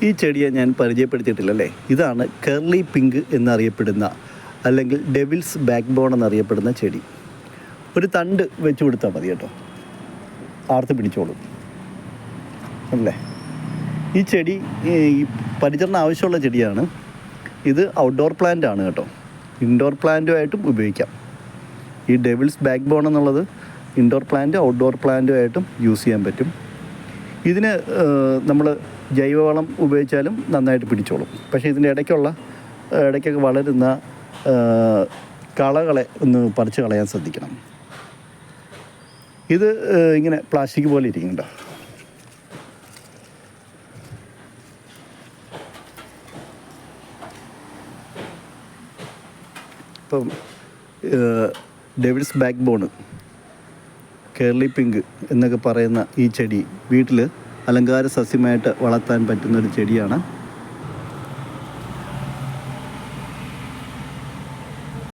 ഈ ചെടിയെ ഞാൻ പരിചയപ്പെടുത്തിയിട്ടില്ലല്ലേ. ഇതാണ് കേർലി പിങ്ക് എന്നറിയപ്പെടുന്ന, അല്ലെങ്കിൽ ഡെവിൾസ് ബാക്ക് ബോൺ എന്നറിയപ്പെടുന്ന ചെടി. ഒരു തണ്ട് വെച്ച് കൊടുത്താൽ മതി കേട്ടോ, ആർത്ത് പിടിച്ചോളും അല്ലേ. ഈ ചെടി പരിചരണം ആവശ്യമുള്ള ചെടിയാണ്. ഇത് ഔട്ട്ഡോർ പ്ലാന്റ് ആണ് കേട്ടോ, ഇൻഡോർ പ്ലാന്റുമായിട്ടും ഉപയോഗിക്കാം. ഈ ഡെവിൾസ് ബാക്ക് ബോൺ എന്നുള്ളത് ഇൻഡോർ പ്ലാന്റ് ഔട്ട്ഡോർ പ്ലാന്റുമായിട്ടും യൂസ് ചെയ്യാൻ പറ്റും. ഇതിന് നമ്മൾ ജൈവവളം ഉപയോഗിച്ചാലും നന്നായിട്ട് പിടിച്ചോളും. പക്ഷേ ഇതിൻ്റെ ഇടയ്ക്കൊക്കെ വളരുന്ന കളകളെ ഒന്ന് പറിച്ച് കളയാൻ ശ്രദ്ധിക്കണം. ഇത് ഇങ്ങനെ പ്ലാസ്റ്റിക് പോലെ ഇരിക്കുന്നുണ്ടോ. ഇപ്പം devil's backbone, curly pink എന്നൊക്കെ പറയുന്ന ഈ ചെടി വീട്ടിൽ അലങ്കാര സസ്യമായിട്ട് വളർത്താൻ പറ്റുന്നൊരു ചെടിയാണ്.